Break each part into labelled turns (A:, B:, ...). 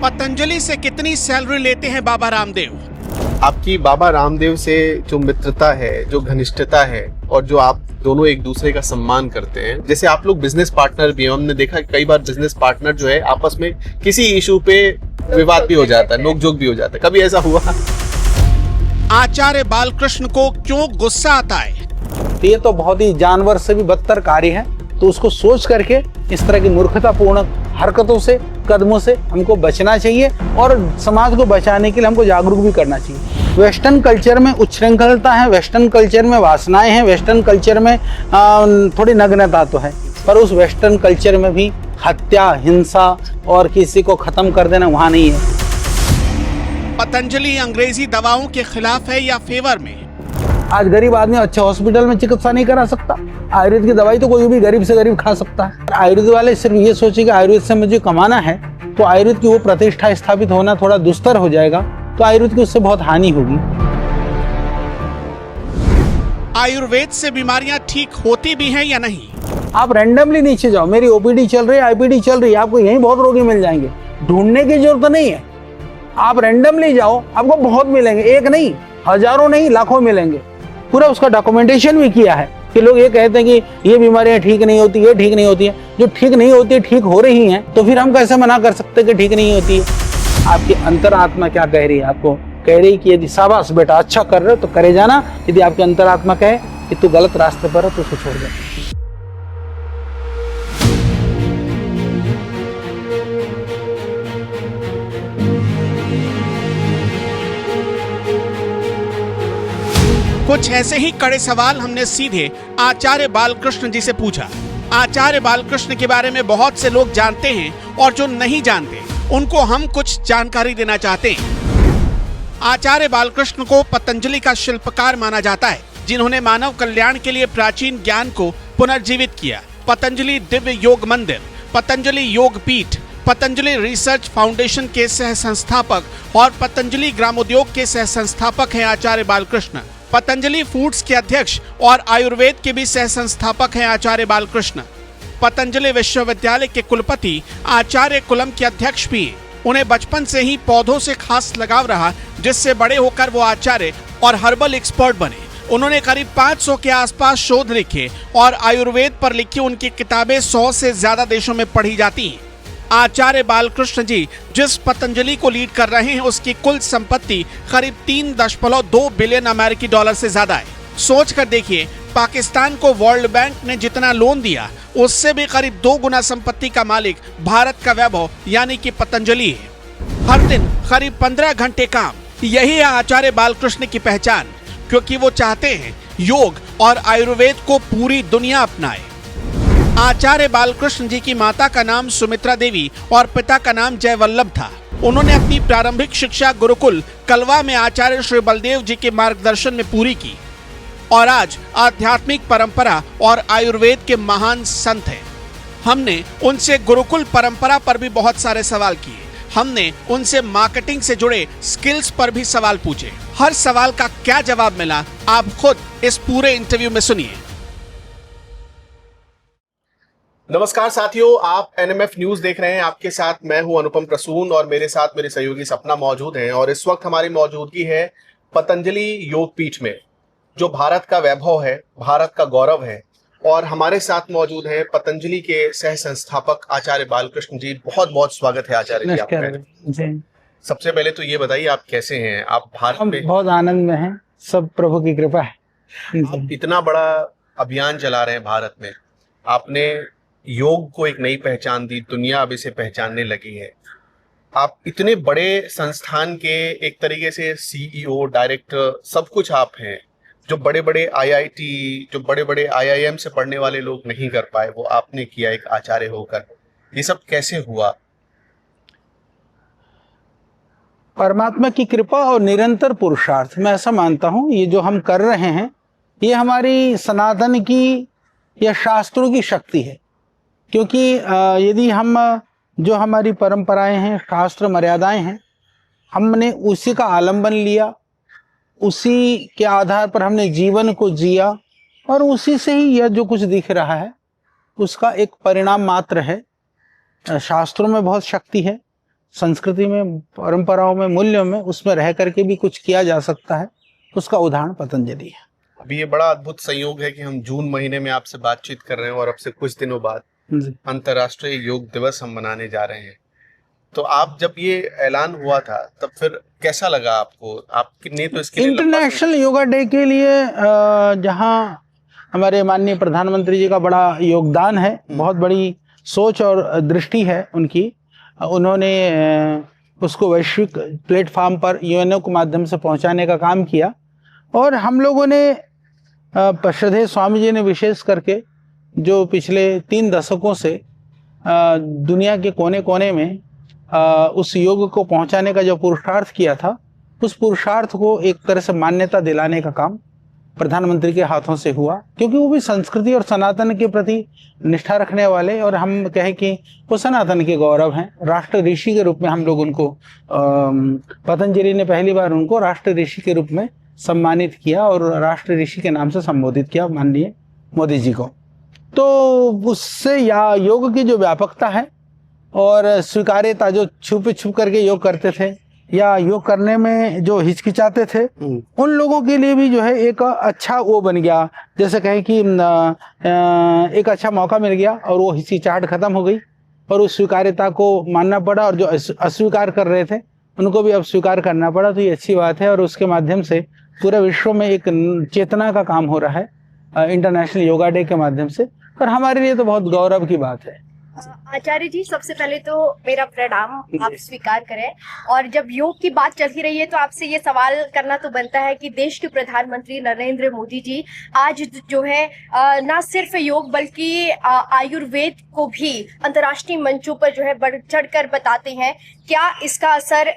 A: पतंजलि से कितनी सैलरी लेते हैं बाबा रामदेव?
B: आपकी बाबा रामदेव से जो मित्रता है, जो घनिष्ठता है और जो आप दोनों एक दूसरे का सम्मान करते हैं, जैसे आप लोग बिजनेस पार्टनर भी हैं, हमने देखा कई बार बिजनेस पार्टनर जो है आपस में किसी इशू पे विवाद भी हो जाता है, नोकझोंक भी हो जाता है, कभी ऐसा हुआ?
A: आचार्य बालकृष्ण को क्यों गुस्सा आता है?
C: ये तो बहुत ही जानवर से भी बदतर कार्य है, तो उसको सोच करके इस तरह की मूर्खतापूर्ण हरकतों से, कदमों से हमको बचना चाहिए और समाज को बचाने के लिए हमको जागरूक भी करना चाहिए। वेस्टर्न कल्चर में उच्छृंखलता है, वेस्टर्न कल्चर में वासनाएं हैं, वेस्टर्न कल्चर में थोड़ी नग्नता तो है, पर उस वेस्टर्न कल्चर में भी हत्या, हिंसा और किसी को खत्म कर देना वहाँ नहीं है।
A: पतंजलि अंग्रेजी दवाओं के खिलाफ है या फेवर में?
C: आज गरीब आदमी अच्छे हॉस्पिटल में चिकित्सा नहीं करा सकता, आयुर्वेद की दवाई तो कोई भी गरीब से गरीब खा सकता है। आयुर्वेद वाले सिर्फ ये सोचे कि आयुर्वेद से मुझे कमाना है, तो आयुर्वेद की वो प्रतिष्ठा स्थापित होना थोड़ा दुस्तर हो जाएगा, तो आयुर्वेद की उससे बहुत हानि होगी।
A: आयुर्वेद से बीमारियां ठीक होती भी हैं या नहीं?
C: आप रैंडमली नीचे जाओ, मेरी ओपीडी चल रही है, आईपीडी चल रही है, आपको यहीं बहुत रोगी मिल जाएंगे, ढूंढने की जरूरत नहीं है। आप रैंडमली जाओ, आपको बहुत मिलेंगे, एक नहीं, हजारों नहीं, लाखों मिलेंगे। पूरा उसका डॉक्यूमेंटेशन भी किया है कि लोग ये कहते हैं कि ये बीमारियां ठीक नहीं होती, ये ठीक नहीं होती है। जो ठीक नहीं होती है, ठीक हो रही हैं, तो फिर हम कैसे मना कर सकते कि ठीक नहीं होती है? आपकी अंतरात्मा क्या कह रही है? आपको कह रही कि यदि शाबाश बेटा अच्छा कर रहे हो तो करे जाना, यदि आपकी अंतरात्मा कहे कि तू गलत रास्ते पर है तो उसको छोड़ दे।
A: कुछ ऐसे ही कड़े सवाल हमने सीधे आचार्य बालकृष्ण जी से पूछा। आचार्य बालकृष्ण के बारे में बहुत से लोग जानते हैं और जो नहीं जानते उनको हम कुछ जानकारी देना चाहते हैं। आचार्य बालकृष्ण को पतंजलि का शिल्पकार माना जाता है, जिन्होंने मानव कल्याण के लिए प्राचीन ज्ञान को पुनर्जीवित किया। पतंजलि दिव्य योग मंदिर, पतंजलि योग पीठ, पतंजलि रिसर्च फाउंडेशन के सह संस्थापक और पतंजलि ग्रामोद्योग के सह संस्थापक हैं आचार्य बालकृष्ण। पतंजलि फूड्स के अध्यक्ष और आयुर्वेद के भी सह संस्थापक हैं आचार्य बालकृष्ण। पतंजलि विश्वविद्यालय के कुलपति आचार्य कुलम के अध्यक्ष भी हैं। उन्हें बचपन से ही पौधों से खास लगाव रहा, जिससे बड़े होकर वो आचार्य और हर्बल एक्सपर्ट बने। उन्होंने करीब 500 के आसपास शोध लिखे और आयुर्वेद पर लिखी उनकी किताबें 100 से ज्यादा देशों में पढ़ी जाती हैं। आचार्य बालकृष्ण जी जिस पतंजलि को लीड कर रहे हैं, उसकी कुल संपत्ति करीब 3.2 बिलियन अमेरिकी डॉलर से ज्यादा है। सोच कर देखिए, पाकिस्तान को वर्ल्ड बैंक ने जितना लोन दिया, उससे भी करीब 2 गुना संपत्ति का मालिक भारत का वैभव यानी कि पतंजलि है। हर दिन करीब 15 घंटे काम, यही है आचार्य बालकृष्ण की पहचान, क्योंकि वो चाहते हैं योग और आयुर्वेद को पूरी दुनिया अपनाए। आचार्य बालकृष्ण जी की माता का नाम सुमित्रा देवी और पिता का नाम जयवल्लभ था। उन्होंने अपनी प्रारंभिक शिक्षा गुरुकुल कलवा में आचार्य श्री बलदेव जी के मार्गदर्शन में पूरी की और आज आध्यात्मिक परंपरा और आयुर्वेद के महान संत हैं। हमने उनसे गुरुकुल परंपरा पर भी बहुत सारे सवाल किए। हमने उनसे मार्केटिंग से जुड़े स्किल्स पर भी सवाल पूछे। हर सवाल का क्या जवाब मिला, आप खुद इस पूरे इंटरव्यू में सुनिए।
B: नमस्कार साथियों, आप एनएमएफ न्यूज देख रहे हैं। आपके साथ मैं हूं अनुपम प्रसून और मेरे साथ मेरे सहयोगी सपना मौजूद हैं। और इस वक्त हमारी मौजूदगी है पतंजलि योग पीठ में, जो भारत का वैभव है, भारत का गौरव है। और हमारे साथ मौजूद हैं पतंजलि के सह संस्थापक आचार्य बालकृष्ण जी। बहुत बहुत स्वागत है आचार्य जी आपका। सबसे पहले तो ये बताइए, आप कैसे हैं? आप भारत में
C: बहुत आनंद में हैं, सब प्रभु की कृपा है।
B: आप इतना बड़ा अभियान चला रहे हैं भारत में, आपने योग को एक नई पहचान दी, दुनिया अब इसे पहचानने लगी है। आप इतने बड़े संस्थान के एक तरीके से सीईओ, डायरेक्टर, सब कुछ आप हैं, जो बड़े बड़े आईआईटी, जो बड़े बड़े आईआईएम से पढ़ने वाले लोग नहीं कर पाए, वो आपने किया एक आचार्य होकर। ये सब कैसे हुआ?
C: परमात्मा की कृपा और निरंतर पुरुषार्थ, मैं ऐसा मानता हूँ। ये जो हम कर रहे हैं, ये हमारी सनातन की या शास्त्रों की शक्ति है। क्योंकि यदि हम जो हमारी परंपराएं हैं, शास्त्र मर्यादाएं हैं, हमने उसी का आलंबन लिया, उसी के आधार पर हमने जीवन को जिया और उसी से ही यह जो कुछ दिख रहा है उसका एक परिणाम मात्र है। शास्त्रों में बहुत शक्ति है, संस्कृति में, परंपराओं में, मूल्यों में, उसमें रह करके भी कुछ किया जा सकता है, उसका उदाहरण पतंजलि है।
B: अभी ये बड़ा अद्भुत संयोग है कि हम जून महीने में आपसे बातचीत कर रहे हैं और अब से कुछ दिनों बाद
C: जी।
B: अंतर्राष्ट्रीय योग दिवस हम मनाने जा रहे हैं। तो आप जब ये ऐलान हुआ था तब फिर कैसा लगा आपको? आपने तो इसके लिए
C: इंटरनेशनल योगा डे के लिए जहां हमारे माननीय प्रधानमंत्री जी का बड़ा योगदान है, बहुत बड़ी सोच और दृष्टि है उनकी, उन्होंने उसको वैश्विक प्लेटफॉर्म पर यूएनओ के माध्यम से पहुंचाने का काम किया। और हम लोगों ने श्रद्धेय स्वामी जी ने विशेष करके जो पिछले 3 दशकों से दुनिया के कोने कोने में उस योग को पहुंचाने का जो पुरुषार्थ किया था, उस पुरुषार्थ को एक तरह से मान्यता दिलाने का काम प्रधानमंत्री के हाथों से हुआ, क्योंकि वो भी संस्कृति और सनातन के प्रति निष्ठा रखने वाले, और हम कहें कि वो सनातन के गौरव हैं। राष्ट्र ऋषि के रूप में हम लोग उनको, पतंजलि ने पहली बार उनको राष्ट्र ऋषि के रूप में सम्मानित किया और राष्ट्र ऋषि के नाम से संबोधित किया माननीय मोदी जी को। तो उससे या योग की जो व्यापकता है और स्वीकार्यता, जो छुप करके योग करते थे या योग करने में जो हिचकिचाते थे, उन लोगों के लिए भी जो है एक अच्छा वो बन गया, जैसे कहें कि एक अच्छा मौका मिल गया और वो हिचकिचाहट खत्म हो गई और उस स्वीकार्यता को मानना पड़ा, और जो अस्वीकार कर रहे थे उनको भी अब स्वीकार करना पड़ा। तो ये अच्छी बात है और उसके माध्यम से पूरे विश्व में एक चेतना का काम हो रहा है इंटरनेशनल योगा डे के माध्यम से, और हमारे लिए तो बहुत गौरव की बात है।
D: आचार्य जी, सबसे पहले तो मेरा प्रणाम आप स्वीकार करें। और जब योग की बात चल ही रही है तो आपसे ये सवाल करना तो बनता है कि देश के प्रधानमंत्री नरेंद्र मोदी जी आज जो है ना सिर्फ योग बल्कि आयुर्वेद को भी अंतर्राष्ट्रीय मंचों पर जो है बढ़ चढ़कर बताते हैं। क्या इसका असर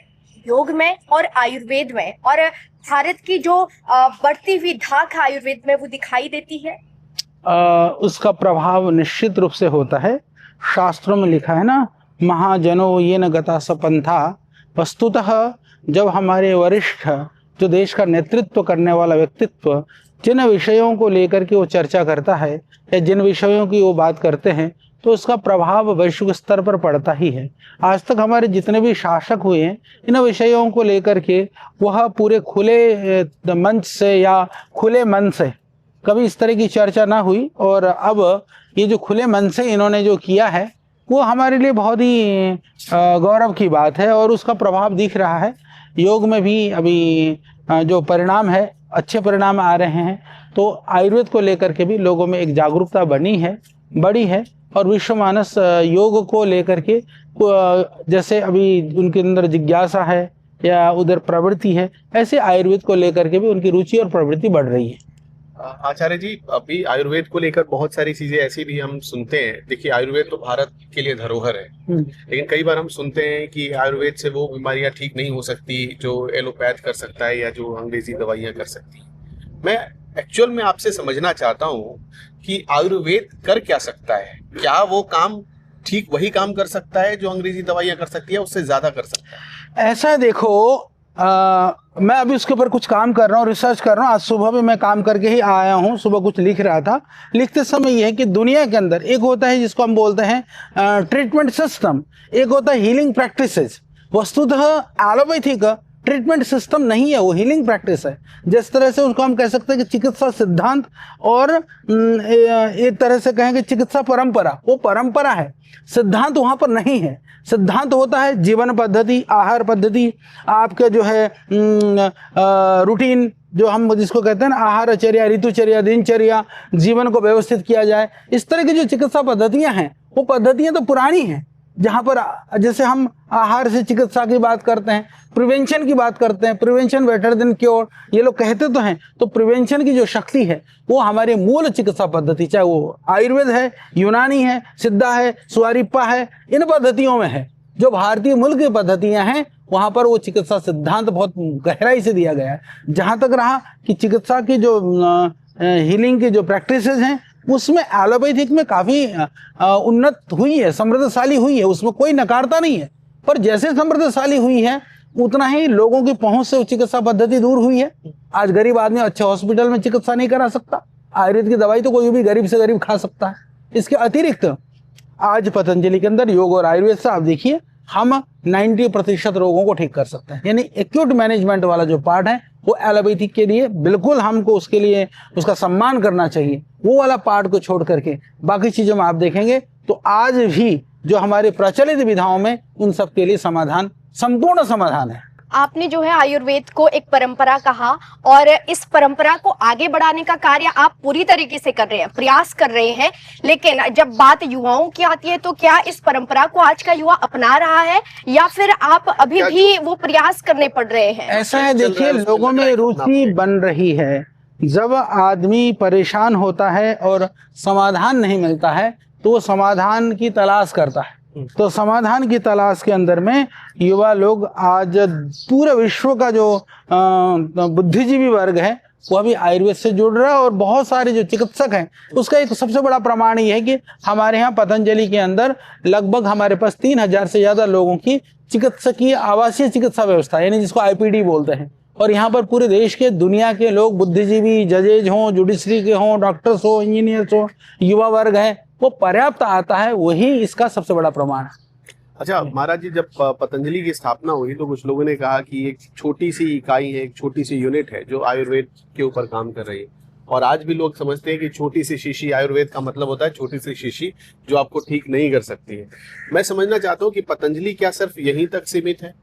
D: योग में और आयुर्वेद में और भारत की जो बढ़ती हुई धाक आयुर्वेद में वो दिखाई देती है?
C: उसका प्रभाव निश्चित रूप से होता है। शास्त्रों में लिखा है ना, महाजनो ये न गता सपंथा। वस्तुतः जब हमारे वरिष्ठ, जो देश का नेतृत्व करने वाला व्यक्तित्व, जिन विषयों को लेकर के वो चर्चा करता है या जिन विषयों की वो बात करते हैं, तो उसका प्रभाव वैश्विक स्तर पर पड़ता ही है। आज तक हमारे जितने भी शासक हुए हैं, इन विषयों को लेकर के वह पूरे खुले मंच से या खुले मन से कभी इस तरह की चर्चा ना हुई, और अब ये जो खुले मन से इन्होंने जो किया है वो हमारे लिए बहुत ही गौरव की बात है और उसका प्रभाव दिख रहा है। योग में भी अभी जो परिणाम है, अच्छे परिणाम आ रहे हैं। तो आयुर्वेद को लेकर के भी लोगों में एक जागरूकता बनी है, बड़ी है, और विश्व मानस योग को लेकर के जैसे अभी उनके अंदर जिज्ञासा है या उधर प्रवृत्ति है, ऐसे आयुर्वेद को लेकर के भी उनकी रुचि और प्रवृत्ति बढ़ रही है।
B: आचार्य जी, अभी आयुर्वेद को लेकर बहुत सारी चीजें ऐसी भी हम सुनते हैं। देखिए, आयुर्वेद तो भारत के लिए धरोहर है, लेकिन कई बार हम सुनते हैं कि आयुर्वेद से वो बीमारियां ठीक नहीं हो सकती जो एलोपैथ कर सकता है या जो अंग्रेजी दवाइयां कर सकती है। मैं एक्चुअल में आपसे समझना चाहता हूँ कि आयुर्वेद कर क्या सकता है? क्या वो काम ठीक वही काम कर सकता है जो अंग्रेजी दवाइयां कर सकती है, उससे ज्यादा कर सकता है?
C: ऐसा देखो, मैं अभी उसके ऊपर कुछ काम कर रहा हूँ, रिसर्च कर रहा हूँ। आज सुबह भी मैं काम करके ही आया हूँ, सुबह कुछ लिख रहा था। लिखते समय ये है कि दुनिया के अंदर एक होता है जिसको हम बोलते हैं ट्रीटमेंट सिस्टम, एक होता है हीलिंग प्रैक्टिसेस। वस्तुतः एलोपैथिक ट्रीटमेंट सिस्टम नहीं है, वो हीलिंग प्रैक्टिस है। जिस तरह से उसको हम कह सकते हैं कि चिकित्सा सिद्धांत और एक तरह से कहेंगे चिकित्सा परंपरा, वो परंपरा है, सिद्धांत वहाँ पर नहीं है। सिद्धांत होता है जीवन पद्धति, आहार पद्धति, आपके जो है रूटीन, जो हम जिसको कहते हैं ना आहारचर्या, ऋतुचर्या, दिनचर्या, जीवन को व्यवस्थित किया जाए। इस तरह की जो चिकित्सा पद्धतियां हैं, वो पद्धतियां तो पुरानी हैं। जहाँ पर जैसे हम आहार से चिकित्सा की बात करते हैं, प्रिवेंशन की बात करते हैं, प्रिवेंशन बेटर देन क्योर, ये लोग कहते तो हैं। तो प्रिवेंशन की जो शक्ति है वो हमारे मूल चिकित्सा पद्धति, चाहे वो आयुर्वेद है, यूनानी है, सिद्धा है, स्वारिप्पा है, इन पद्धतियों में है। जो भारतीय मूल की पद्धतियां हैं वहाँ पर वो चिकित्सा सिद्धांत बहुत गहराई से दिया गया है। जहाँ तक रहा कि चिकित्सा की जो हीलिंग की जो प्रैक्टिसेस हैं, उसमें एलोपैथिक में काफ़ी उन्नत हुई है, समृद्धशाली हुई है, उसमें कोई नकारता नहीं है। पर जैसे समृद्धशाली हुई है उतना ही लोगों की पहुंच से चिकित्सा पद्धति दूर हुई है। आज गरीब आदमी अच्छे हॉस्पिटल में चिकित्सा नहीं करा सकता। आयुर्वेद की दवाई तो कोई भी गरीब से गरीब खा सकता है। इसके अतिरिक्त आज पतंजलि के अंदर योग और आयुर्वेद से आप देखिए हम 90% रोगों को ठीक कर सकते हैं। यानी एक्यूट मैनेजमेंट वाला जो पार्ट है वो एलोपैथिक के लिए बिल्कुल हमको उसके लिए उसका सम्मान करना चाहिए। वो वाला पार्ट को छोड़ करके बाकी चीज़ों में आप देखेंगे तो आज भी जो हमारे प्रचलित विधाओं में उन सब के लिए समाधान, संपूर्ण समाधान है।
D: आपने जो है आयुर्वेद को एक परंपरा कहा और इस परंपरा को आगे बढ़ाने का कार्य आप पूरी तरीके से कर रहे हैं, प्रयास कर रहे हैं, लेकिन जब बात युवाओं की आती है तो क्या इस परंपरा को आज का युवा अपना रहा है या फिर आप अभी भी वो प्रयास करने पड़ रहे हैं?
C: ऐसा है, देखिए लोगों में रुचि बन रही है। जब आदमी परेशान होता है और समाधान नहीं मिलता है तो वो समाधान की तलाश करता है। तो समाधान की तलाश के अंदर में युवा लोग आज पूरे विश्व का जो बुद्धिजीवी वर्ग है वो अभी आयुर्वेद से जुड़ रहा है। और बहुत सारे जो चिकित्सक हैं उसका एक सबसे बड़ा प्रमाण ये है कि हमारे यहाँ पतंजलि के अंदर लगभग हमारे पास 3000 से ज्यादा लोगों की चिकित्सकीय आवासीय चिकित्सा व्यवस्था यानी जिसको IPD बोलते हैं। और यहाँ पर पूरे देश के दुनिया के लोग बुद्धिजीवी, जजेज हों, जुडिशरी के हों, डॉक्टर्स हो, इंजीनियर्स हो, युवा वर्ग है, वो पर्याप्त आता है। वही इसका सबसे बड़ा प्रमाण है।
B: अच्छा महाराज जी, जब पतंजलि की स्थापना हुई तो कुछ लोगों ने कहा कि एक छोटी सी इकाई है, एक छोटी सी यूनिट है जो आयुर्वेद के ऊपर काम कर रही है। और आज भी लोग समझते हैं कि छोटी सी शीशी, आयुर्वेद का मतलब होता है छोटी सी शीशी जो आपको ठीक नहीं कर सकती है। मैं समझना चाहता हूँ कि पतंजलि क्या सिर्फ यहीं तक सीमित है?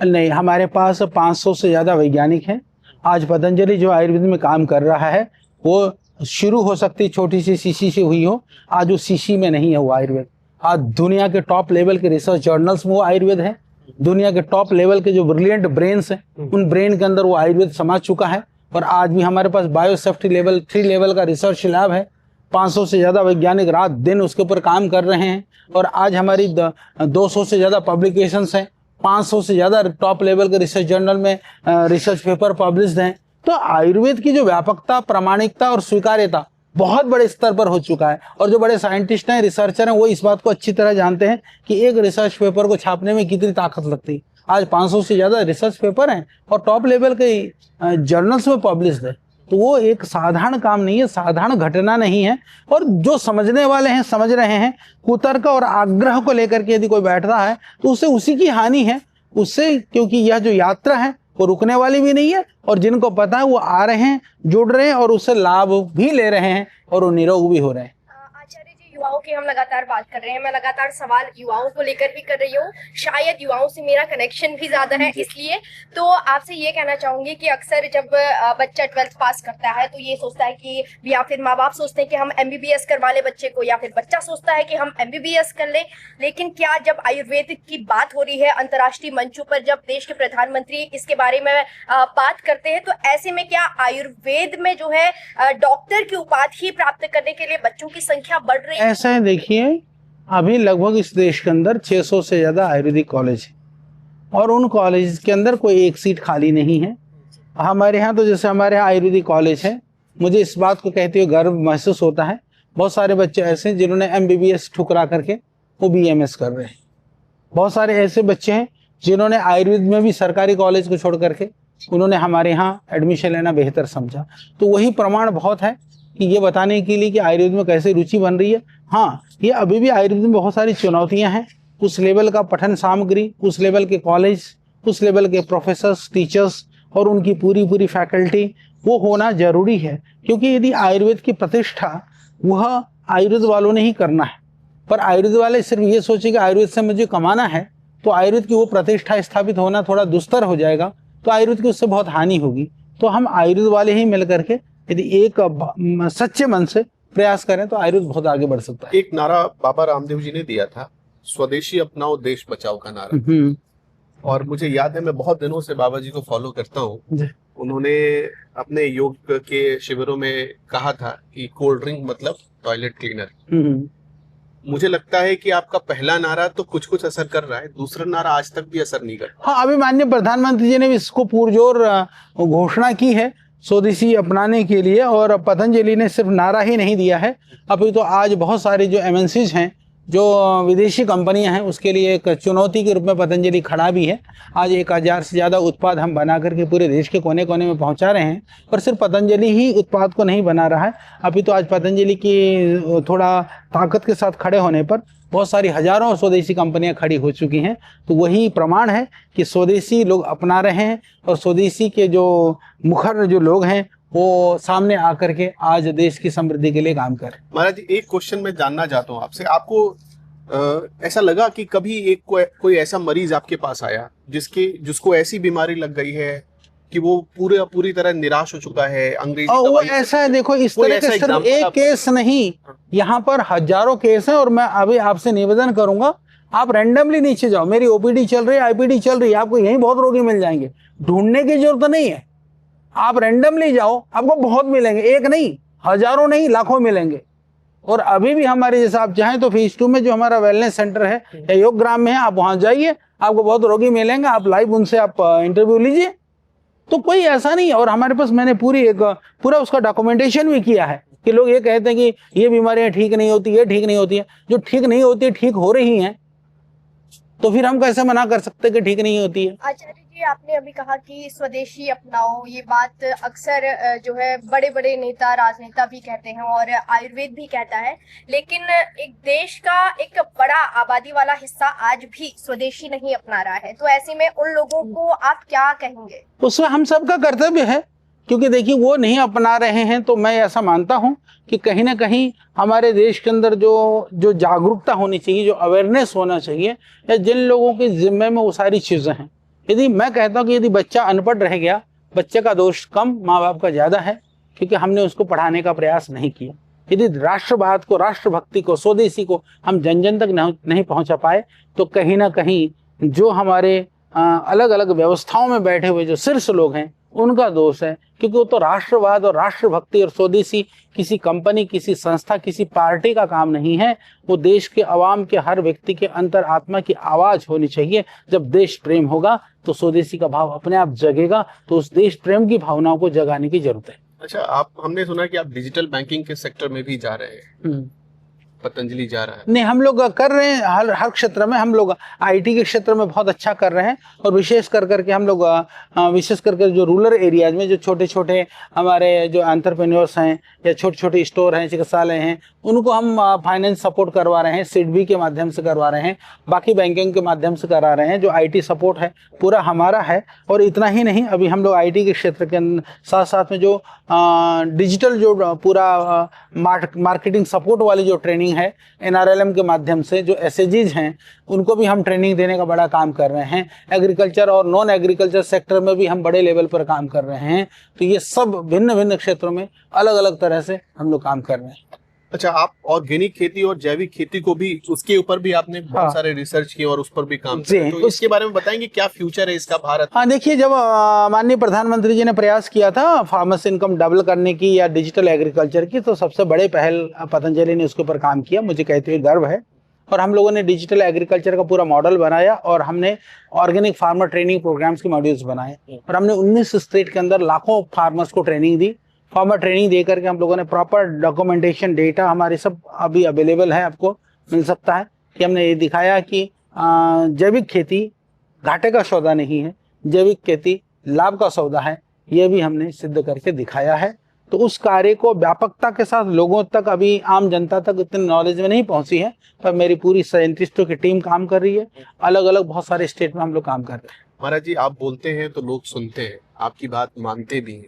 C: नहीं, हमारे पास 500 से ज्यादा वैज्ञानिक हैं। आज पतंजलि जो आयुर्वेद में काम कर रहा है वो शुरू हो सकती छोटी सी शीशी से हुई हो, आज उस शीशी में नहीं है वो आयुर्वेद। आज दुनिया के टॉप लेवल के रिसर्च जर्नल्स में वो आयुर्वेद है। दुनिया के टॉप लेवल के जो ब्रिलियंट ब्रेन्स हैं उन ब्रेन के अंदर वो आयुर्वेद समा चुका है। और आज भी हमारे पास बायोसेफ्टी लेवल 3 लेवल का रिसर्च लैब है। 500 से ज्यादा वैज्ञानिक रात दिन उसके ऊपर काम कर रहे हैं। और आज हमारी 200 से ज्यादा पब्लिकेशंस हैं, 500 से ज्यादा टॉप लेवल के रिसर्च जर्नल में रिसर्च पेपर पब्लिश्ड हैं। तो आयुर्वेद की जो व्यापकता, प्रामाणिकता और स्वीकार्यता बहुत बड़े स्तर पर हो चुका है। और जो बड़े साइंटिस्ट हैं, रिसर्चर हैं, वो इस बात को अच्छी तरह जानते हैं कि एक रिसर्च पेपर को छापने में कितनी ताकत लगती है। आज 500 से ज्यादा रिसर्च पेपर हैं और टॉप लेवल के जर्नल्स में पब्लिश्ड है। तो वो एक साधारण काम नहीं है, साधारण घटना नहीं है। और जो समझने वाले हैं समझ रहे हैं। कुतर्क और आग्रह को लेकर के यदि कोई बैठता है तो उससे उसी की हानि है, उससे, क्योंकि यह जो यात्रा है वो रुकने वाली भी नहीं है। और जिनको पता है वो आ रहे हैं, जुड़ रहे हैं और उससे लाभ भी ले रहे हैं और वो निरोग भी हो रहे हैं।
D: आचार्य जी, युवाओं की हम लगातार बात कर रहे हैं, मैं लगातार सवाल युवाओं को लेकर भी कर रही हूँ। शायद युवाओं से मेरा कनेक्शन भी ज्यादा है, इसलिए तो आपसे ये कहना चाहूंगी कि अक्सर जब बच्चा 12th पास करता है तो ये सोचता है कि, या फिर माँ बाप सोचते हैं कि हम MBBS करवा ले बच्चे को, या फिर बच्चा सोचता है कि हम MBBS कर ले। लेकिन क्या जब आयुर्वेद की बात हो रही है अंतर्राष्ट्रीय मंचों पर, जब देश के प्रधानमंत्री इसके बारे में बात करते हैं, तो ऐसे में क्या आयुर्वेद में जो है डॉक्टर की उपाधि प्राप्त करने के लिए बच्चों की संख्या बढ़ रही है?
C: ऐसा है, देखिए अभी लगभग इस देश के अंदर 600 से ज्यादा आयुर्वेदिक कॉलेज है और उन कॉलेज के अंदर कोई एक सीट खाली नहीं है। हमारे यहाँ तो जैसे हमारे यहाँ आयुर्वेदिक कॉलेज है, मुझे इस बात को कहते हुए गर्व महसूस होता है। बहुत सारे बच्चे ऐसे हैं जिन्होंने MBBS ठुकरा करके वो BMS कर रहे हैं। बहुत सारे ऐसे बच्चे हैं जिन्होंने आयुर्वेद में भी सरकारी कॉलेज को छोड़ करके उन्होंने हमारे यहाँ एडमिशन लेना बेहतर समझा। तो वही प्रमाण बहुत है कि ये बताने के लिए कि आयुर्वेद में कैसे रुचि बन रही है। हाँ, ये अभी भी आयुर्वेद में बहुत सारी चुनौतियां हैं। उस लेवल का पठन सामग्री, उस लेवल के कॉलेज, उस लेवल के प्रोफेसर्स, टीचर्स और उनकी पूरी फैकल्टी वो होना जरूरी है। क्योंकि यदि आयुर्वेद की प्रतिष्ठा वह आयुर्वेद वालों ने ही करना है, पर आयुर्वेद वाले सिर्फ ये सोचे कि आयुर्वेद से मुझे कमाना है, तो आयुर्वेद की वो प्रतिष्ठा स्थापित होना थोड़ा दुस्तर हो जाएगा, तो आयुर्वेद की उससे बहुत हानि होगी। तो हम आयुर्वेद वाले ही मिल करके यदि एक सच्चे मन से प्रयास करें तो आयुर्वेद बहुत आगे बढ़ सकता है।
B: एक नारा बाबा रामदेव जी ने दिया था, स्वदेशी अपनाओ देश बचाओ का नारा। और मुझे याद है, मैं बहुत दिनों से बाबा जी को फॉलो करता हूँ। उन्होंने अपने योग के शिविरों में कहा था कि कोल्ड ड्रिंक मतलब टॉयलेट क्लीनर। मुझे लगता है कि आपका पहला नारा तो कुछ असर कर रहा है, दूसरा नारा आज तक भी असर नहीं कर रहा।
C: हाँ, अभी माननीय प्रधानमंत्री जी ने भी इसको पुरजोर घोषणा की है स्वदेशी अपनाने के लिए। और पतंजलि ने सिर्फ नारा ही नहीं दिया है, अभी तो आज बहुत सारे जो MNCs हैं जो विदेशी कंपनियां हैं उसके लिए एक चुनौती के रूप में पतंजलि खड़ा भी है। आज 1000 से ज़्यादा उत्पाद हम बना करके पूरे देश के कोने कोने में पहुंचा रहे हैं। पर सिर्फ पतंजलि ही उत्पाद को नहीं बना रहा है, अभी तो आज पतंजलि की थोड़ा ताकत के साथ खड़े होने पर बहुत सारी हजारों स्वदेशी कंपनियां खड़ी हो चुकी हैं। तो वही प्रमाण है कि स्वदेशी लोग अपना रहे हैं और स्वदेशी के जो मुखर जो लोग हैं वो सामने आकर के आज देश की समृद्धि के लिए काम कर रहे हैं।
B: महाराज जी, एक क्वेश्चन मैं जानना चाहता हूँ आपसे, आपको ऐसा लगा कि कभी एक कोई ऐसा मरीज आपके पास आया जिसको ऐसी बीमारी लग गई है कि वो पूरी तरह निराश हो चुका है, अंग्रेजी
C: वो
B: दवाई
C: ऐसा है, देखो इस तरह के सिर्फ एक केस नहीं, यहाँ पर हजारों केस हैं। और मैं अभी आपसे निवेदन करूंगा, आप रैंडमली नीचे जाओ, मेरी ओपीडी चल रही है, आईपीडी चल रही है, आपको यहीं बहुत रोगी मिल जाएंगे, ढूंढने की जरूरत नहीं है। आप रैंडमली जाओ, आपको बहुत मिलेंगे, एक नहीं, हजारों नहीं, लाखों मिलेंगे। और अभी भी हमारे जैसा आप चाहें तो फेज 2 में जो हमारा वेलनेस सेंटर है या योग ग्राम में है, आप वहां जाइए, आपको बहुत रोगी मिलेंगे, आप लाइव उनसे आप इंटरव्यू लीजिए। तो कोई ऐसा नहीं है। और हमारे पास मैंने पूरा उसका डॉक्यूमेंटेशन भी किया है कि लोग ये कहते हैं कि ये बीमारियां ठीक नहीं होती, ये ठीक नहीं होती है। जो ठीक नहीं होती है ठीक हो रही हैं, तो फिर हम कैसे मना कर सकते कि ठीक नहीं होती है।
D: आचार्य जी, आपने अभी कहा कि स्वदेशी अपनाओ, ये बात अक्सर जो है बड़े बड़े नेता, राजनेता भी कहते हैं और आयुर्वेद भी कहता है, लेकिन एक देश का एक बड़ा आबादी वाला हिस्सा आज भी स्वदेशी नहीं अपना रहा है। तो ऐसे में उन लोगों को आप क्या कहेंगे?
C: उसमें हम सबका कर्तव्य है, क्योंकि देखिए वो नहीं अपना रहे हैं। तो मैं ऐसा मानता हूं कि कहीं ना कहीं हमारे देश के अंदर जो जागरूकता होनी चाहिए, जो अवेयरनेस होना चाहिए, या जिन लोगों के जिम्मे में वो सारी चीजें हैं। यदि मैं कहता हूं कि यदि बच्चा अनपढ़ रह गया, बच्चे का दोष कम, माँ बाप का ज्यादा है, क्योंकि हमने उसको पढ़ाने का प्रयास नहीं किया। यदि राष्ट्रवाद को, राष्ट्रभक्ति को, स्वदेशी को हम जन जन तक नहीं पहुंचा पाए, तो कहीं ना कहीं जो हमारे अलग अलग व्यवस्थाओं में बैठे हुए जो शीर्ष लोग हैं उनका दोष है। क्योंकि वो तो राष्ट्रवाद और राष्ट्रभक्ति और स्वदेशी किसी कंपनी, किसी संस्था, किसी पार्टी का काम नहीं है। वो देश के अवाम के हर व्यक्ति के अंतर आत्मा की आवाज होनी चाहिए। जब देश प्रेम होगा तो स्वदेशी का भाव अपने आप जगेगा। तो उस देश प्रेम की भावनाओं को जगाने की जरूरत है।
B: अच्छा, हमने सुना कि आप डिजिटल बैंकिंग के सेक्टर में भी जा रहे हैं, पतंजलि जा रहा है।
C: नहीं, हम लोग कर रहे हैं हर क्षेत्र में। हम लोग आईटी के क्षेत्र में बहुत अच्छा कर रहे हैं, और विशेष करके हम लोग विशेष करके जो रूरल एरियाज में जो छोटे छोटे हमारे जो एंटरप्रेन्योर्स हैं या छोटे छोटे स्टोर हैं, चिकित्सालय हैं, उनको हम फाइनेंस सपोर्ट करवा रहे हैं, सिडबी के माध्यम से करवा रहे हैं, बाकी बैंकिंग के माध्यम से करा रहे हैं। जो आईटी सपोर्ट है पूरा हमारा है। और इतना ही नहीं, अभी हम लोग आईटी के क्षेत्र के साथ साथ में जो डिजिटल जो पूरा मार्केटिंग सपोर्ट वाली जो ट्रेनिंग है NRLM के माध्यम से, जो SAGs हैं उनको भी हम ट्रेनिंग देने का बड़ा काम कर रहे हैं। एग्रीकल्चर और नॉन एग्रीकल्चर सेक्टर में भी हम बड़े लेवल पर काम कर रहे हैं। तो ये सब भिन्न भिन्न क्षेत्रों में अलग अलग तरह से हम लोग काम कर रहे हैं।
B: अच्छा, आप ऑर्गेनिक खेती और जैविक खेती को भी, उसके ऊपर भी आपने बहुत सारे रिसर्च किए और उस पर भी काम किया, तो इसके बारे में बताएंगे, क्या फ्यूचर है इसका भारत?
C: हाँ, देखिए, जब माननीय प्रधानमंत्री जी ने प्रयास किया था फार्मर्स इनकम डबल करने की या डिजिटल एग्रीकल्चर की, तो सबसे बड़े पहल पतंजलि ने उसके ऊपर काम किया। मुझे कहते हुए गर्व है। और हम लोगों ने डिजिटल एग्रीकल्चर का पूरा मॉडल बनाया, और हमने ऑर्गेनिक फार्मर ट्रेनिंग प्रोग्राम्स के मॉड्यूल्स बनाए, और हमने 19 स्टेट के अंदर लाखों फार्मर्स को ट्रेनिंग दी। फार्मर ट्रेनिंग दे करके हम लोगों ने प्रॉपर डॉक्यूमेंटेशन, डेटा हमारे सब अभी अवेलेबल है, आपको मिल सकता है, कि हमने ये दिखाया कि जैविक खेती घाटे का सौदा नहीं है, जैविक खेती लाभ का सौदा है। ये भी हमने सिद्ध करके दिखाया है। तो उस कार्य को व्यापकता के साथ लोगों तक, अभी आम जनता तक इतनी नॉलेज में नहीं पहुंची है, पर मेरी पूरी साइंटिस्टों की टीम काम कर रही है। अलग अलग बहुत सारे स्टेट में हम लोग काम कर रहे हैं।
B: महाराज जी, आप बोलते हैं तो लोग सुनते हैं, आपकी बात मानते भी हैं।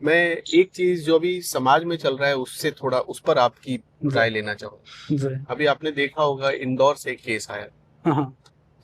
B: मैं एक चीज जो अभी समाज में चल रहा है उससे थोड़ा उस पर आपकी राय लेना चाहूँगा। अभी आपने देखा होगा, इंदौर से एक केस आया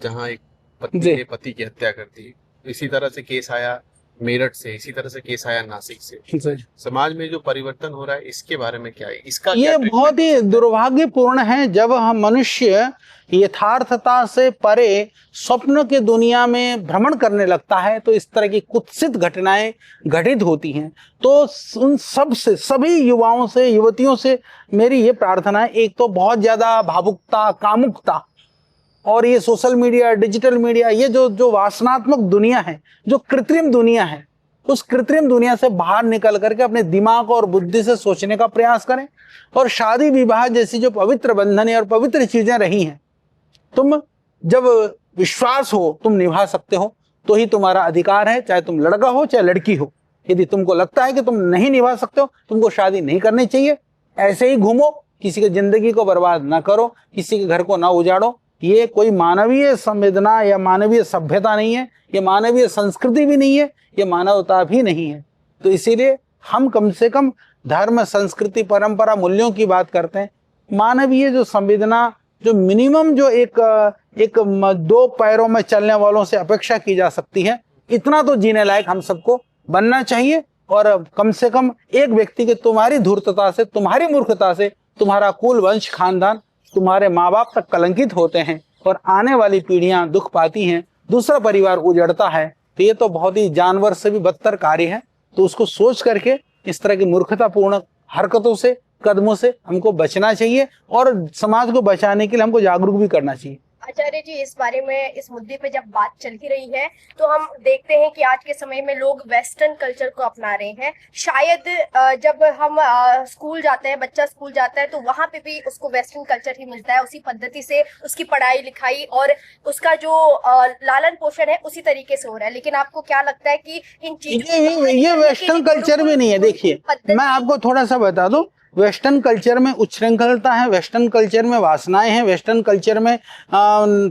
B: जहाँ एक पत्नी ने पति की हत्या कर दी। इसी तरह से केस आया मेरठ से, इसी तरह से केस आया नासिक से। समाज में जो परिवर्तन हो रहा है, इसके बारे में क्या है? इसका
C: ये बहुत ही दुर्भाग्यपूर्ण है जब हम मनुष्य यथार्थता से परे स्वप्न के दुनिया में भ्रमण करने लगता है, तो इस तरह की कुत्सित घटनाएं घटित होती हैं। तो उन सब से, सभी युवाओं से, युवतियों से मेरी ये प्रार्थना है, एक तो बहुत ज्यादा भावुकता, कामुकता, और ये सोशल मीडिया, डिजिटल मीडिया, ये जो वासनात्मक दुनिया है, जो कृत्रिम दुनिया है, उस कृत्रिम दुनिया से बाहर निकल करके अपने दिमाग और बुद्धि से सोचने का प्रयास करें। और शादी विवाह जैसी जो पवित्र बंधन है और पवित्र चीजें रही हैं, तुम जब विश्वास हो तुम निभा सकते हो तो ही तुम्हारा अधिकार है, चाहे तुम लड़का हो चाहे लड़की हो। यदि तुमको लगता है कि तुम नहीं निभा सकते हो, तुमको शादी नहीं करनी चाहिए। ऐसे ही घूमो, किसी की जिंदगी को बर्बाद ना करो, किसी के घर को ना उजाड़ो। ये कोई मानवीय संवेदना या मानवीय सभ्यता नहीं है, ये मानवीय संस्कृति भी नहीं है, ये मानवता भी नहीं है। तो इसीलिए हम कम से कम धर्म, संस्कृति, परंपरा, मूल्यों की बात करते हैं। मानवीय जो संवेदना, जो मिनिमम जो एक दो पैरों में चलने वालों से अपेक्षा की जा सकती है, इतना तो जीने लायक हम सबको बनना चाहिए। और कम से कम एक व्यक्ति के तुम्हारी धूर्तता से, तुम्हारी मूर्खता से तुम्हारा कुल, वंश, खानदान, तुम्हारे माँ बाप तक कलंकित होते हैं और आने वाली पीढ़ियां दुख पाती हैं, दूसरा परिवार उजड़ता है, तो ये तो बहुत ही जानवर से भी बदतर कार्य है। तो उसको सोच करके इस तरह की मूर्खतापूर्ण हरकतों से, कदमों से हमको बचना चाहिए और समाज को बचाने के लिए हमको जागरूक भी करना चाहिए।
D: आचार्य जी, इस बारे में, इस मुद्दे पे जब बात चल ही रही है तो हम देखते हैं कि आज के समय में लोग वेस्टर्न कल्चर को अपना रहे हैं। शायद जब हम स्कूल जाते हैं, बच्चा स्कूल जाता है तो वहां पे भी उसको वेस्टर्न कल्चर ही मिलता है, उसी पद्धति से उसकी पढ़ाई लिखाई और उसका जो लालन पोषण है उसी तरीके से हो रहा है। लेकिन आपको क्या लगता है कि इन चीजों
C: ये वेस्टर्न कल्चर भी नहीं है। देखिए, मैं आपको थोड़ा सा बता दूं, वेस्टर्न कल्चर में उच्छृंखलता है, वेस्टर्न कल्चर में वासनाएं हैं, वेस्टर्न कल्चर में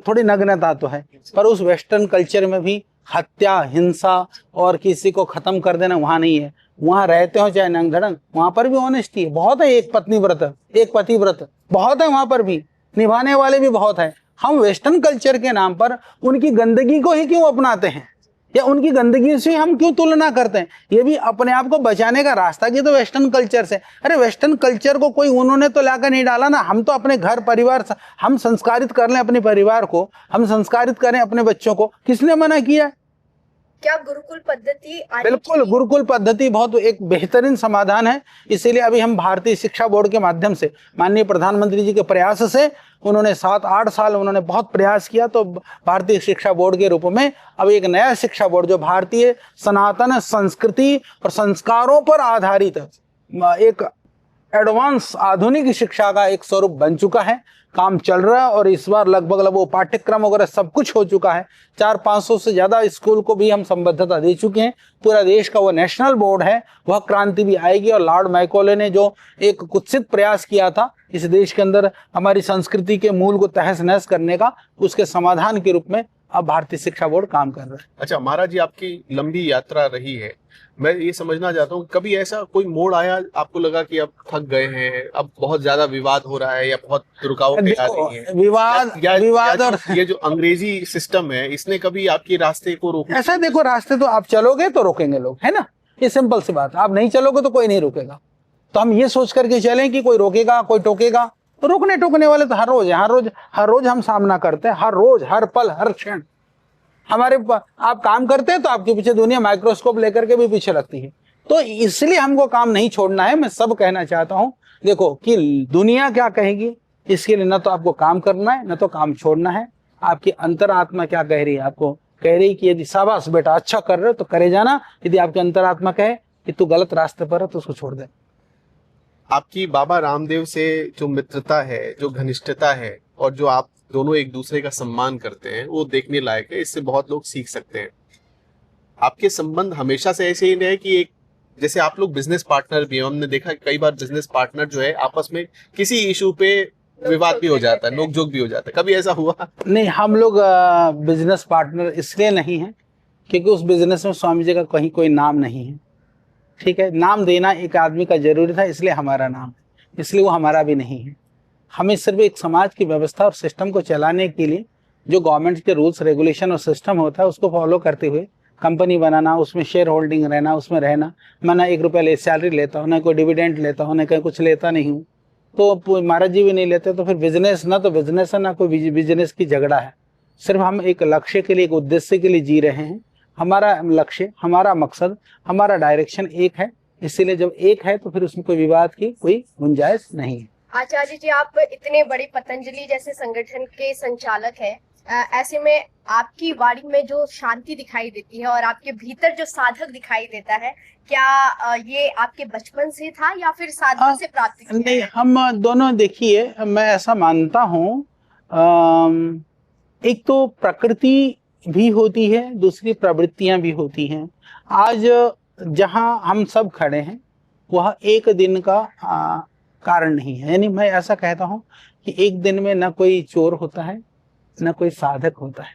C: थोड़ी नग्नता तो है, पर उस वेस्टर्न कल्चर में भी हत्या, हिंसा और किसी को खत्म कर देना वहां नहीं है। वहां रहते हो चाहे नंग धड़ंग, वहां पर भी ऑनेस्टी है, बहुत है। एक पत्नी व्रत, एक पति व्रत बहुत है, वहां पर भी निभाने वाले भी बहुत है। हम वेस्टर्न कल्चर के नाम पर उनकी गंदगी को ही क्यों अपनाते हैं, या उनकी गंदगी से हम क्यों तुलना करते हैं? ये भी अपने आप को बचाने का रास्ता की तो वेस्टर्न कल्चर से। अरे वेस्टर्न कल्चर को कोई उन्होंने तो लाकर नहीं डाला ना, हम तो अपने घर परिवार, हम संस्कारित कर लें अपने परिवार को, हम संस्कारित करें अपने बच्चों को। किसने मना किया?
D: क्या गुरुकुल पद्धति?
C: बिल्कुल, गुरुकुल पद्धति बहुत एक बेहतरीन समाधान है। इसीलिए अभी हम भारतीय शिक्षा बोर्ड के माध्यम से, माननीय प्रधानमंत्री जी के प्रयास से, उन्होंने 7-8 साल उन्होंने बहुत प्रयास किया, तो भारतीय शिक्षा बोर्ड के रूप में अब एक नया शिक्षा बोर्ड जो भारतीय सनातन संस्कृति और संस्कारों पर आधारित एक एडवांस आधुनिक शिक्षा का एक स्वरूप बन चुका है, काम चल रहा है। और इस बार लगभग वो पाठ्यक्रम वगैरह सब कुछ हो चुका है। 400-500 से ज्यादा स्कूल को भी हम संबद्धता दे चुके हैं। पूरा देश का वो नेशनल बोर्ड है, वह क्रांति भी आएगी। और लॉर्ड मैकॉले ने जो एक कुत्सित प्रयास किया था इस देश के अंदर हमारी संस्कृति के मूल को तहस नहस करने का, उसके समाधान के रूप में अब भारतीय शिक्षा बोर्ड काम कर रहा है।
B: अच्छा महाराज जी, आपकी लंबी यात्रा रही है, मैं ये समझना चाहता हूँ, कभी ऐसा कोई मोड़ आया, आपको लगा कि अब थक गए हैं, अब बहुत ज्यादा विवाद हो रहा है या बहुत रुकावटें आ रही हैं? विवाद और ये जो अंग्रेजी सिस्टम है, इसने कभी आपके रास्ते को रोका?
C: ऐसा देखो, रास्ते तो आप चलोगे तो रोकेंगे लोग, है ना, ये सिंपल सी बात। आप नहीं चलोगे तो कोई नहीं रोकेगा। तो हम ये सोच करके चलें कि कोई रोकेगा, कोई टोकेगा, तो रोकने टोकने वाले तो हर रोज हम सामना करते हैं, हर रोज, हर पल, हर क्षण। हमारे आप काम करते हैं तो आपके पीछे दुनिया माइक्रोस्कोप लेकर के भी पीछे लगती है। तो इसलिए हमको काम नहीं छोड़ना है। मैं सब कहना चाहता हूं, देखो कि दुनिया क्या कहेगी, इसके लिए न तो आपको काम करना है, न तो काम छोड़ना है। आपकी अंतरात्मा क्या कह रही है? आपको कह रही कि यदि शाबाश बेटा अच्छा कर रहे हो तो करे जाना। यदि आपकी अंतरात्मा कहे कि तू गलत रास्ते पर है तो उसको छोड़ दे।
B: आपकी बाबा रामदेव से जो मित्रता है, जो घनिष्ठता है, और जो आप दोनों एक दूसरे का सम्मान करते हैं, वो देखने लायक है। इससे बहुत लोग सीख सकते हैं। आपके संबंध हमेशा से ऐसे ही रहे कि एक जैसे आप लोग बिजनेस पार्टनर भी हैं? हमने देखा कई बार बिजनेस पार्टनर जो है आपस में किसी इशू पे विवाद भी हो जाता है, नोकझोंक भी हो जाता है, कभी ऐसा हुआ? नहीं,
C: हम लोग बिजनेस पार्टनर इसलिए नहीं है क्योंकि उस बिजनेस में स्वामी जी का कहीं कोई नाम नहीं है। ठीक है, नाम देना एक आदमी का जरूरी था, इसलिए हमारा नाम है, इसलिए वो हमारा भी नहीं है। हमें सिर्फ एक समाज की व्यवस्था और सिस्टम को चलाने के लिए जो गवर्नमेंट के रूल्स रेगुलेशन और सिस्टम होता है उसको फॉलो करते हुए कंपनी बनाना, उसमें शेयर होल्डिंग रहना, उसमें रहना। मैं ना 1 रुपया सैलरी लेता हूँ, ना कोई डिविडेंड लेता हूँ, ना कहीं कुछ लेता नहीं हूँ। तो महाराज जी भी नहीं लेते, तो फिर बिजनेस ना तो बिजनेस है ना कोई बिजनेस की झगड़ा है। सिर्फ हम एक लक्ष्य के लिए, एक उद्देश्य के लिए जी रहे हैं। हमारा लक्ष्य, हमारा मकसद, हमारा डायरेक्शन एक है। इसीलिए जब एक है तो फिर उसमें कोई विवाद की कोई गुंजाइश नहीं है।
D: आचार्य जी, आप इतने बड़े पतंजलि जैसे संगठन के संचालक हैं, ऐसे में आपकी वाणी में जो शांति दिखाई देती है और आपके भीतर जो साधक दिखाई देता है, क्या ये आपके बचपन से था या फिर साधना से प्राप्त किया
C: नहीं,
D: है?
C: हम दोनों, देखिए मैं ऐसा मानता हूँ, एक तो प्रकृति भी होती है, दूसरी प्रवृत्तियां भी होती हैं। आज जहाँ हम सब खड़े हैं वह एक दिन का कारण नहीं है। यानी मैं ऐसा कहता हूँ कि एक दिन में न कोई चोर होता है न कोई साधक होता है।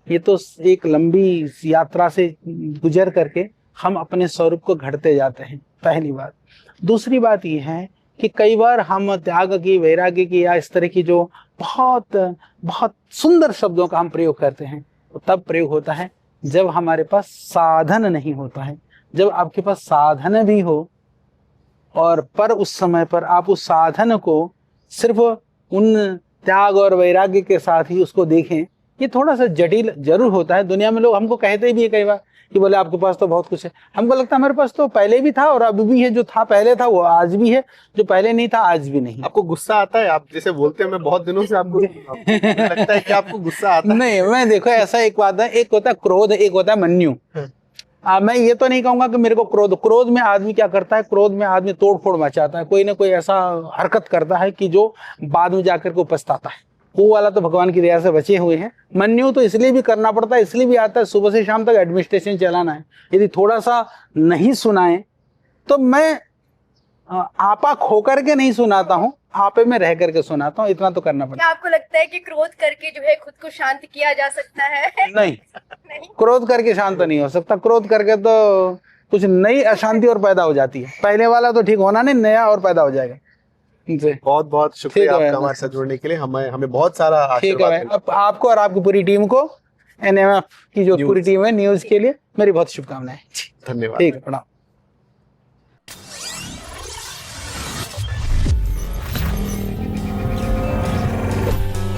C: ये तो एक लंबी यात्रा से गुजर करके हम अपने स्वरूप को घटते जाते हैं, पहली बात। दूसरी बात ये है कि कई बार हम त्याग की, वैराग्य की या इस तरह की जो बहुत बहुत सुंदर शब्दों का हम प्रयोग करते हैं, तो तब प्रयोग होता है जब हमारे पास साधन नहीं होता है। जब आपके पास साधन भी हो और पर उस समय पर आप उस साधन को सिर्फ उन त्याग और वैराग्य के साथ ही उसको देखें, ये थोड़ा सा जटिल जरूर होता है। दुनिया में लोग हमको कहते भी है कई बार कि बोले आपके पास तो बहुत कुछ है। हमको लगता है हमारे पास तो पहले भी था और अभी भी है, जो था पहले था वो आज भी है, जो पहले नहीं था आज भी नहीं।
B: आपको गुस्सा आता है? आप जैसे बोलते हैं, मैं बहुत दिनों से आपको लगता है कि आपको गुस्सा आता है।
C: नहीं, मैं देखो ऐसा एक बात है, एक होता है क्रोध, एक होता है मन्यु। मैं ये तो नहीं कहूंगा कि मेरे को क्रोध में आदमी क्या करता है, क्रोध में आदमी तोड़फोड़ मचाता है, कोई ना कोई ऐसा हरकत करता है कि जो बाद में जाकर के पछताता है। वो वाला तो भगवान की दया से बचे हुए हैं। मन्यु तो इसलिए भी करना पड़ता है, इसलिए भी आता है, सुबह से शाम तक एडमिनिस्ट्रेशन चलाना है। यदि थोड़ा सा नहीं सुनाए तो मैं आपा खो करके नहीं सुनाता हूँ, आपे में रह करके सुनाता हूँ, इतना तो करना पड़ता
D: क्या आपको लगता है कि क्रोध करके जो है खुद को शांत किया जा सकता है?
C: है। नहीं,
D: नहीं।
C: क्रोध करके शांत नहीं हो सकता। क्रोध करके तो कुछ नई अशांति और पैदा हो जाती है। पहले वाला तो ठीक होना नहीं, नया और पैदा हो जाएगा।
B: बहुत बहुत शुक्रिया
C: ठीक है
B: आपका हमारे साथ जुड़ने के लिए। हमें बहुत सारा
C: ठीक है
B: आशीर्वाद
C: भाई।
B: मिला।
C: अब आपको और आपकी पूरी टीम को, NMF की जो
B: न्यूज़।
C: पूरी टीम है न्यूज़ के लिए, मेरी बहुत शुभकामनाएं।
B: धन्यवाद।
C: ठीक है, प्रणाम।